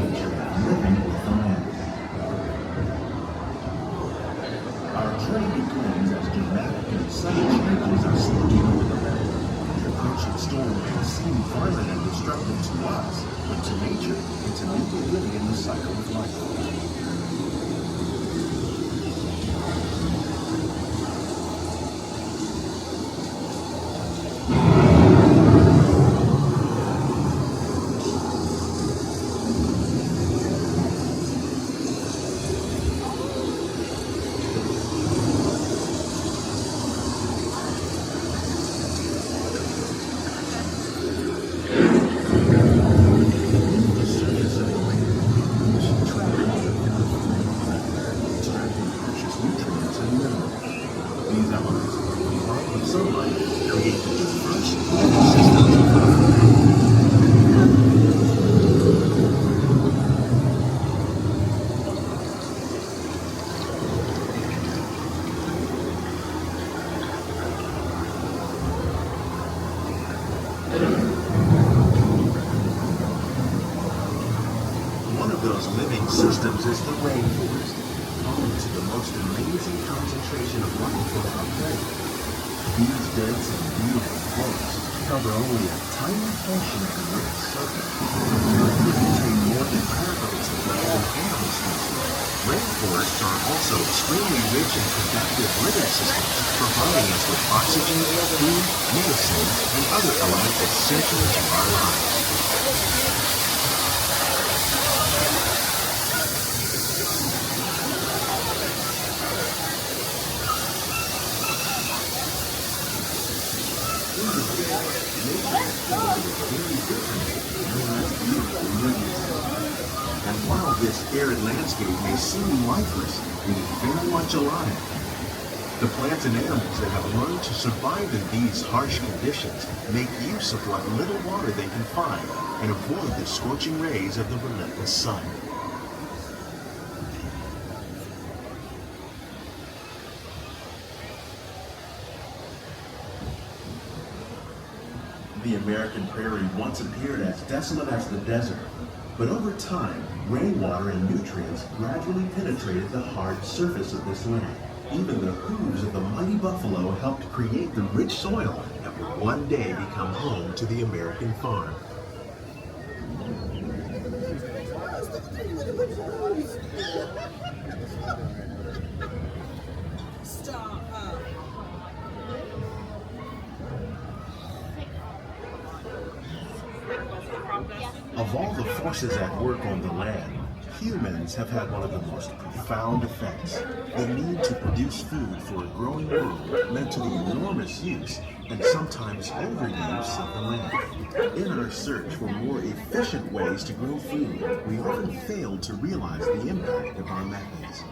nature living with the land. Our journey begins as dramatic and sudden changes are sweeping over the land. The approaching storm may seem violent and destructive to us, but to nature, it's a new beginning in the cycle of life. One of those living systems is the rainforest, home to the most amazing concentration of life on our planet. These dense and beautiful forests cover only a tiny portion of the Earth's surface, but they contain more than half of its plant and animal species. Rainforests are also extremely rich and productive living systems, providing us with oxygen, food, medicine, and other elements essential to our lives. And while this arid landscape may seem lifeless, it is very much alive. The plants and animals that have learned to survive in these harsh conditions make use of what little water they can find and avoid the scorching rays of the relentless sun. The American prairie once appeared as desolate as the desert, but over time, rainwater and nutrients gradually penetrated the hard surface of this land. Even the hooves of the mighty buffalo helped create the rich soil that would one day become home to the American farm. Of all the forces at work on the land, humans have had one of the most profound effects. The need to produce food for a growing world led to the enormous use and sometimes overuse of the land. In our search for more efficient ways to grow food, we often fail to realize the impact of our methods.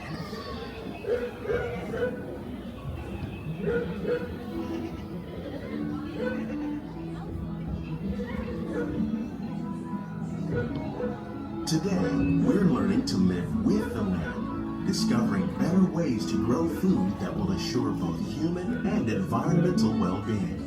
Today, we're learning to live with the land, discovering better ways to grow food that will assure both human and environmental well-being.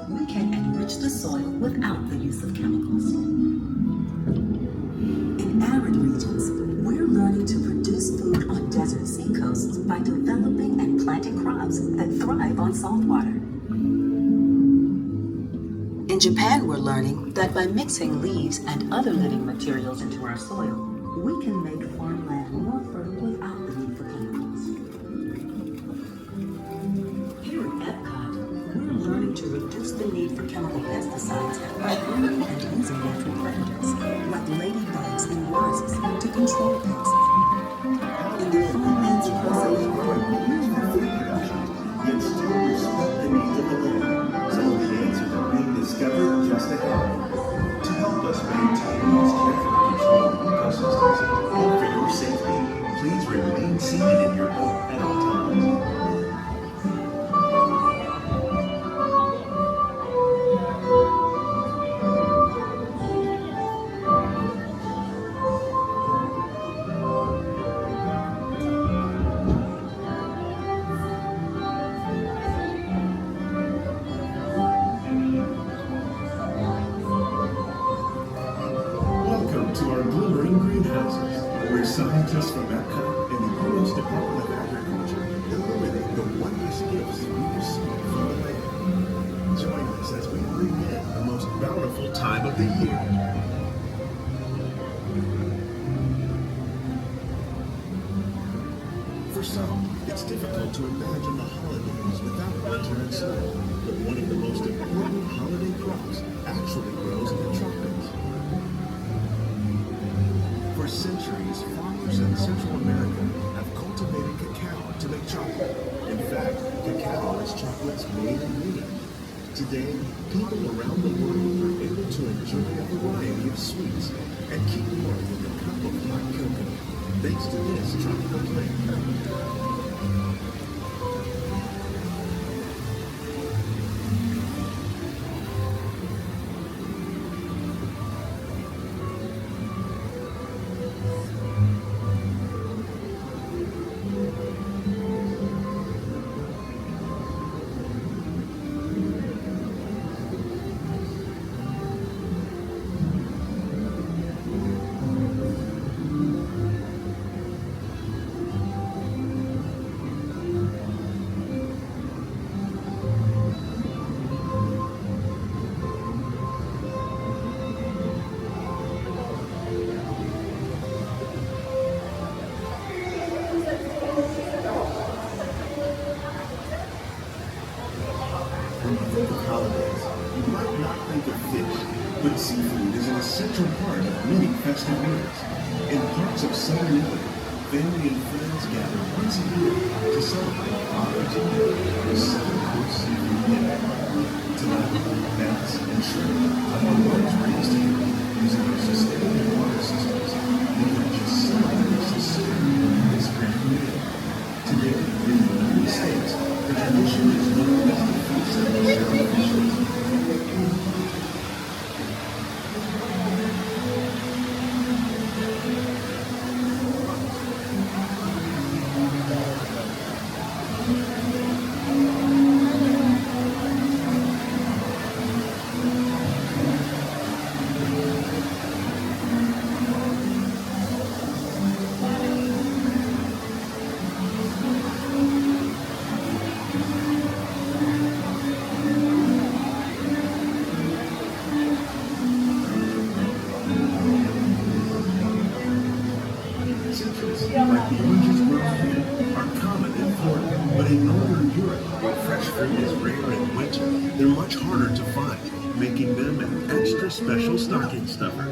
We can enrich the soil without the use of chemicals. In arid regions, we're learning to produce food on desert seacoasts by developing and planting crops that thrive on salt water. In Japan, we're learning that by mixing leaves and other living materials into our soil, we can make farmland more fertile without the need for chemicals. Here at Epcot, we're learning to reduce the need for chemical pesticides by growing and using natural predators like ladybugs and wasps to control pests. In the farmlands process, Food production, yet still respect the needs of the land. Some of the answers are being discovered just ahead. To help us maintain these carefully controlled ecosystems and for your safety, please remain seated in your boat at all times. greenhouses, where scientists from Epcot and the U.S. Department of Agriculture illuminate the wondrous gifts we receive from the land. Join us as we bring in the most bountiful time of the year. For some, it's difficult to imagine the holidays without winter and snow, but one of the most important holiday crops actually grows in the tropics. For centuries, farmers in Central America have cultivated cacao to make chocolate. In fact, cacao is chocolate's main ingredient. Today, people around the world are able to enjoy a variety of sweets and keep warm with a cup of hot cocoa, thanks to this tropical plant. When you think of holidays, you might not think of fish, but seafood is an essential part of many festive meals. In parts of southern Italy, family and friends gather once a year to celebrate Father's Day with a seven-course seafood dinner. Tilapia, bass, and shrimp are large raised here using their sustainable water systems. They are just celebrating to serve this grand meal. Today, in the United States, the tradition is known as the Feast of the Sacrificials. Like the oranges grown here are common in Florida, but in northern Europe, where fresh fruit is rare in winter, they're much harder to find, making them an extra special stocking stuffer.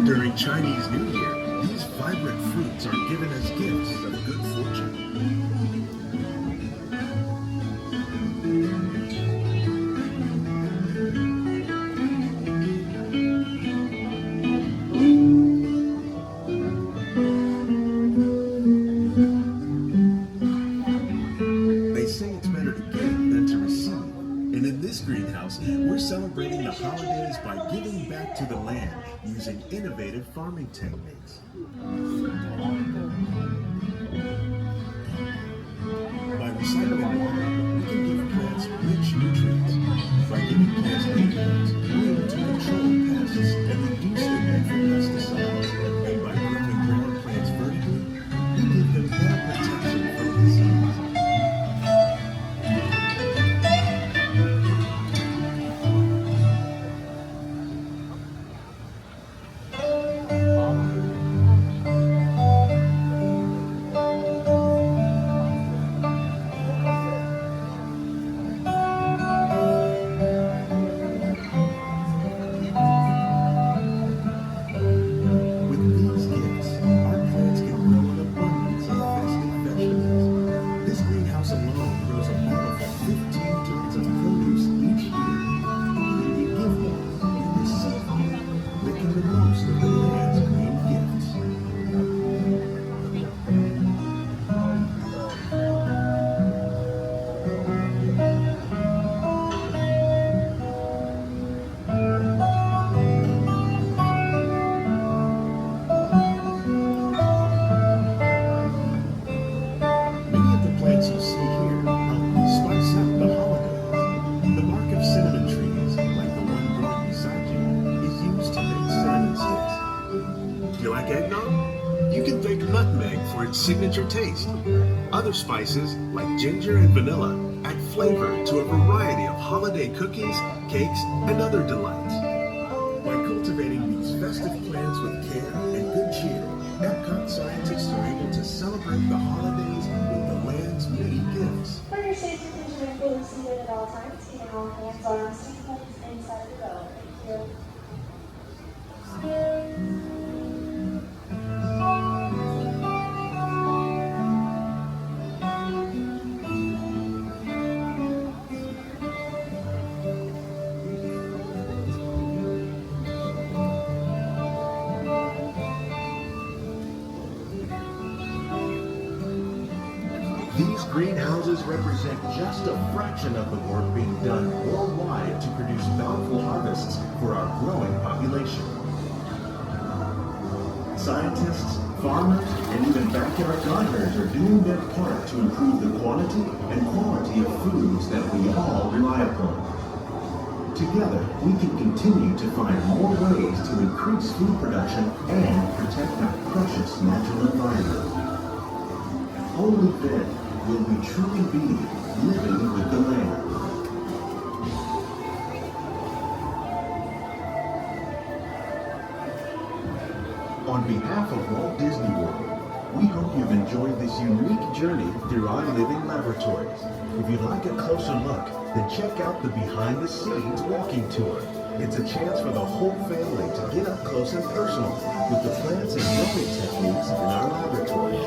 During Chinese New Year, these vibrant fruits are given as gifts of good fortune. Greenhouse, we're celebrating the holidays by giving back to the land using innovative farming techniques. By recycling water, we can give plants rich nutrients. By giving plants nutrients, we're able to control pests and reduce the need for pesticides. And by growing ground plants vertically, we give them better protection from disease. signature taste. Other spices, like ginger and vanilla, add flavor to a variety of holiday cookies, cakes, and other delights. By cultivating these festive plants with care and good cheer, Epcot scientists are able to celebrate the holidays with the land's many gifts. For your safety, please remain fully seated at all times, keeping all hands, arms, and legs inside the boat. Thank you. These greenhouses represent just a fraction of the work being done worldwide to produce bountiful harvests for our growing population. Scientists, farmers, and even backyard gardeners are doing their part to improve the quantity and quality of foods that we all rely upon. Together, we can continue to find more ways to increase food production and protect our precious natural environment. Only then will we truly be living with the land. On behalf of Walt Disney World, we hope you've enjoyed this unique journey through our living laboratories. If you'd like a closer look, then check out the behind the scenes walking tour. It's a chance for the whole family to get up close and personal with the plants and growing techniques in our laboratory.